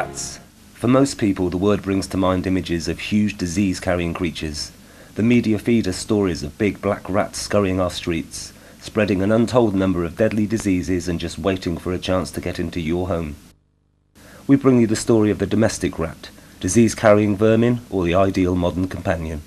Rats. For most people, the word brings to mind images of huge disease-carrying creatures. The media feed us stories of big black rats scurrying our streets, spreading an untold number of deadly diseases and just waiting for a chance to get into your home. We bring you the story of the domestic rat, disease-carrying vermin, or the ideal modern companion.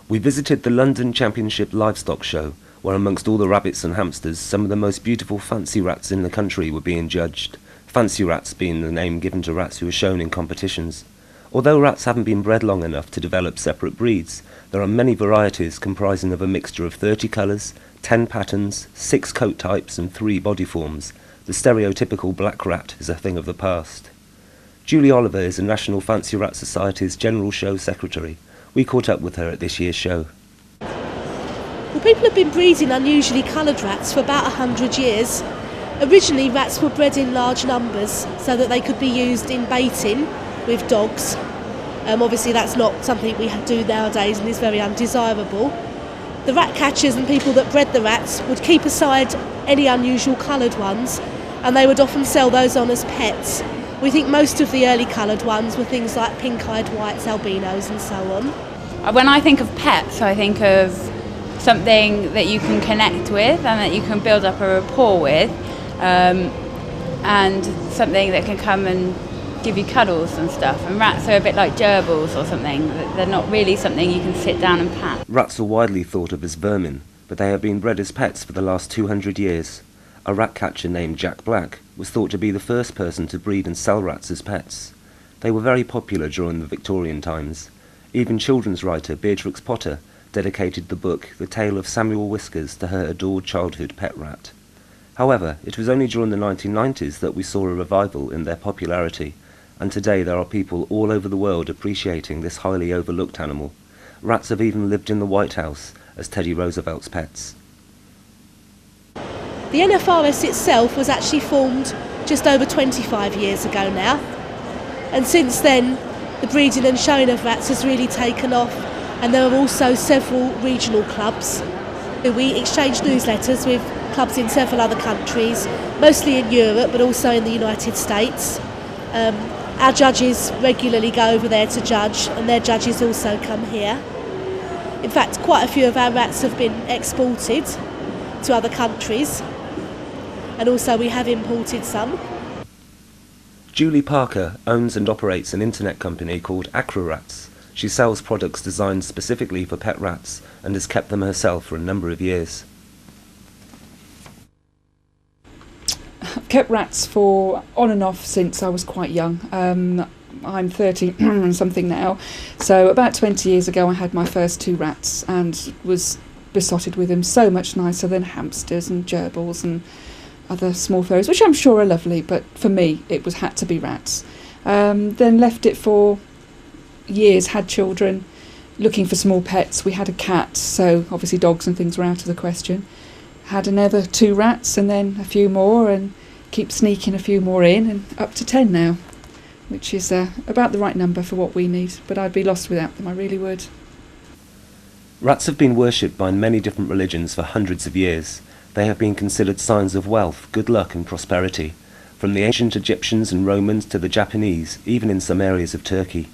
We visited the London Championship Livestock Show, where amongst all the rabbits and hamsters, some of the most beautiful fancy rats in the country were being judged. Fancy rats being the name given to rats who are shown in competitions. Although rats haven't been bred long enough to develop separate breeds, there are many varieties comprising of a mixture of 30 colours, 10 patterns, 6 coat types and 3 body forms. The stereotypical black rat is a thing of the past. Julie Oliver is the National Fancy Rat Society's General Show Secretary. We caught up with her at this year's show. Well, people have been breeding unusually coloured rats for about 100 years. Originally, rats were bred in large numbers so that they could be used in baiting with dogs. Obviously, that's not something we do nowadays and is very undesirable. The rat catchers and people that bred the rats would keep aside any unusual coloured ones, and they would often sell those on as pets. We think most of the early coloured ones were things like pink-eyed whites, albinos and so on. When I think of pets, I think of something that you can connect with and that you can build up a rapport with, and something that can come and give you cuddles and stuff. And rats are a bit like gerbils or something. They're not really something you can sit down and pat. Rats are widely thought of as vermin, but they have been bred as pets for the last 200 years. A rat catcher named Jack Black was thought to be the first person to breed and sell rats as pets. They were very popular during the Victorian times. Even children's writer Beatrix Potter dedicated the book The Tale of Samuel Whiskers to her adored childhood pet rat. However, it was only during the 1990s that we saw a revival in their popularity, and today there are people all over the world appreciating this highly overlooked animal. Rats have even lived in the White House as Teddy Roosevelt's pets. The NFRS itself was actually formed just over 25 years ago now, and since then the breeding and showing of rats has really taken off, and there are also several regional clubs. We exchange newsletters with clubs in several other countries, mostly in Europe but also in the United States. Our judges regularly go over there to judge, and their judges also come here. In fact, quite a few of our rats have been exported to other countries, and also we have imported some. Julie Parker owns and operates an internet company called Acrorats. She sells products designed specifically for pet rats and has kept them herself for a number of years. I've kept rats for on and off since I was quite young. I'm 30 and something now, so about 20 years ago I had my first 2 rats and was besotted with them. So much nicer than hamsters and gerbils and other small furries, which I'm sure are lovely, but for me it had to be rats. Then left it for years, had children, looking for small pets. We had a cat, so obviously dogs and things were out of the question. Had another 2 rats and then a few more, and keep sneaking a few more in, and up to 10 now, which is about the right number for what we need, but I'd be lost without them, I really would. Rats have been worshipped by many different religions for hundreds of years. They have been considered signs of wealth, good luck and prosperity, from the ancient Egyptians and Romans to the Japanese, even in some areas of Turkey.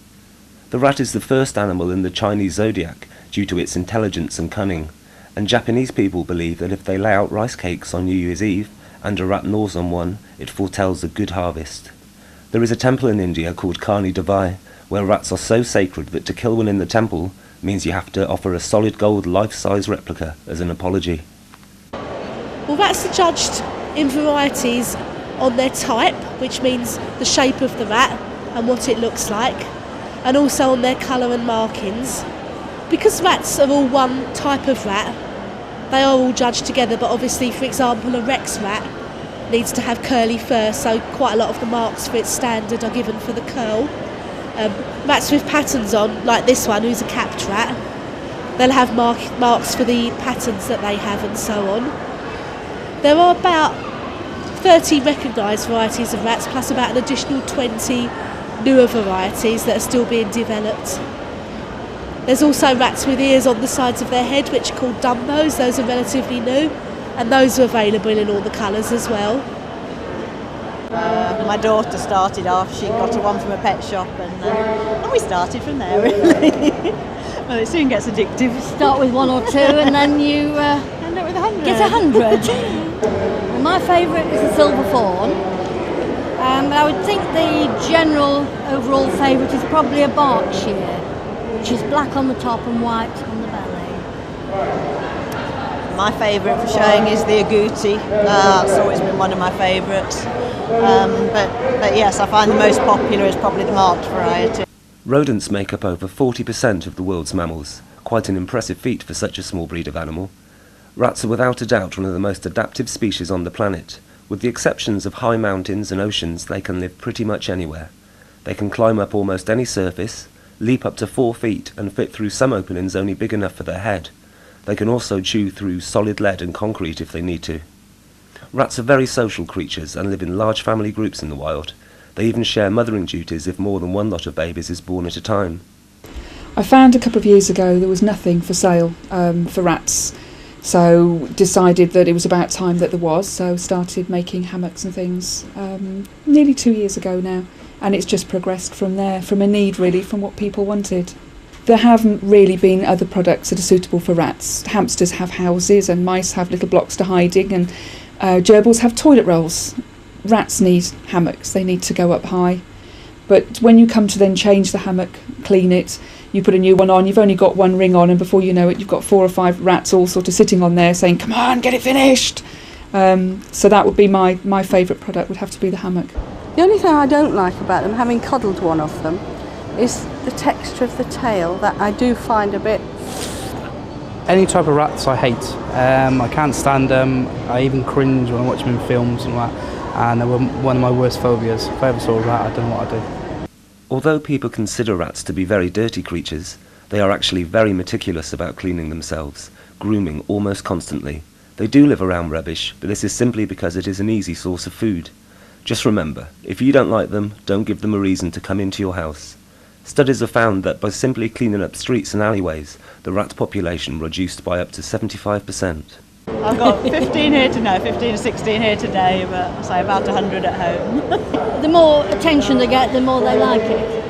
The rat is the first animal in the Chinese zodiac due to its intelligence and cunning, and Japanese people believe that if they lay out rice cakes on New Year's Eve and a rat gnaws on one, it foretells a good harvest. There is a temple in India called Karni Devai, where rats are so sacred that to kill one in the temple means you have to offer a solid gold life-size replica as an apology. Well, rats are judged in varieties on their type, which means the shape of the rat and what it looks like, and also on their colour and markings. Because rats are all one type of rat, they are all judged together, but obviously, for example, a Rex rat needs to have curly fur, so quite a lot of the marks for its standard are given for the curl. Rats with patterns on, like this one, who's a capped rat, they'll have marks for the patterns that they have and so on. There are about 30 recognised varieties of rats, plus about an additional 20 newer varieties that are still being developed. There's also rats with ears on the sides of their head, which are called Dumbos. Those are relatively new, and those are available in all the colours as well. My daughter started off, she got one from a pet shop and we started from there really. Well, it soon gets addictive. Start with one or two and then you End up with 100. get 100. Well, my favourite is the silver fawn. But I would think the general overall favourite is probably a Berkshire, which is black on the top and white on the belly. My favourite for showing is the agouti. That's always been one of my favourites. But yes, I find the most popular is probably the marked variety. Rodents make up over 40% of the world's mammals, quite an impressive feat for such a small breed of animal. Rats are without a doubt one of the most adaptive species on the planet. With the exceptions of high mountains and oceans, they can live pretty much anywhere. They can climb up almost any surface, leap up to 4 feet and fit through some openings only big enough for their head. They can also chew through solid lead and concrete if they need to. Rats are very social creatures and live in large family groups in the wild. They even share mothering duties if more than one lot of babies is born at a time. I found a couple of years ago there was nothing for sale for rats, so decided that it was about time that there was, so started making hammocks and things nearly 2 years ago now, and it's just progressed from there, from a need really, from what people wanted. There haven't really been other products that are suitable for rats. Hamsters have houses and mice have little blocks to hiding, and gerbils have toilet rolls. Rats need hammocks, they need to go up high. But when you come to then change the hammock, clean it, you put a new one on, you've only got one ring on, and before you know it, you've got 4 or 5 rats all sort of sitting on there saying, come on, get it finished. So that would be my favourite product, would have to be the hammock. The only thing I don't like about them, having cuddled one of them, is the texture of the tail that I do find a bit... Any type of rats I hate. I can't stand them. I even cringe when I watch them in films and that. And they were one of my worst phobias. If I ever saw a rat, I don't know what I'd do. Although people consider rats to be very dirty creatures, they are actually very meticulous about cleaning themselves, grooming almost constantly. They do live around rubbish, but this is simply because it is an easy source of food. Just remember, if you don't like them, don't give them a reason to come into your house. Studies have found that by simply cleaning up streets and alleyways, the rat population reduced by up to 75%. I've got 15 here today, 15 or 16 here today, but I say about 100 at home. The more attention they get, the more they like it.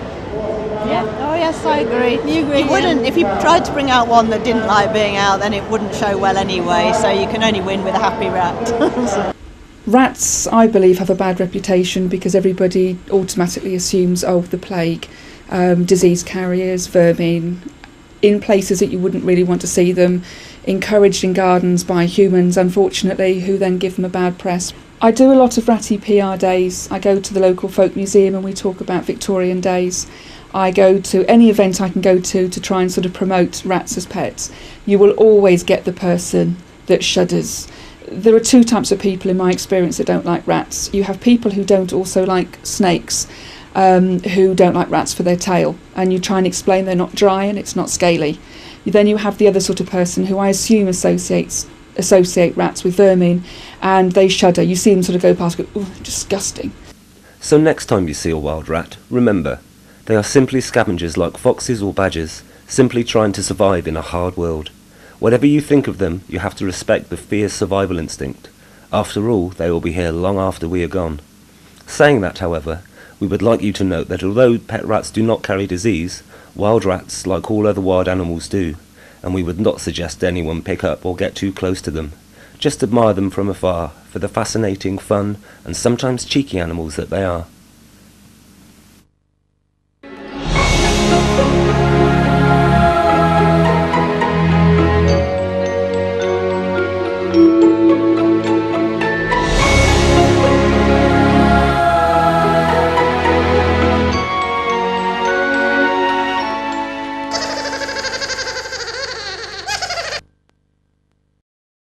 Yeah. Oh yes, I agree. You agree? You wouldn't, if you tried to bring out one that didn't like being out, then it wouldn't show well anyway, so you can only win with a happy rat. Rats, I believe, have a bad reputation because everybody automatically assumes, oh, the plague, disease carriers, vermin, in places that you wouldn't really want to see them, encouraged in gardens by humans, unfortunately, who then give them a bad press. I do a lot of ratty PR days. I go to the local folk museum and we talk about Victorian days. I go to any event I can go to try and sort of promote rats as pets. You will always get the person that shudders. There are 2 types of people in my experience that don't like rats. You have people who don't also like snakes, who don't like rats for their tail, and you try and explain they're not dry and it's not scaly. Then you have the other sort of person who I assume associate rats with vermin, and they shudder. You see them sort of go past, go, ooh, disgusting. So next time you see a wild rat, remember, they are simply scavengers like foxes or badgers, simply trying to survive in a hard world. Whatever you think of them, you have to respect the fierce survival instinct. After all, they will be here long after we are gone. Saying that, however, we would like you to note that although pet rats do not carry disease, wild rats, like all other wild animals, do, and we would not suggest anyone pick up or get too close to them. Just admire them from afar for the fascinating, fun, and sometimes cheeky animals that they are.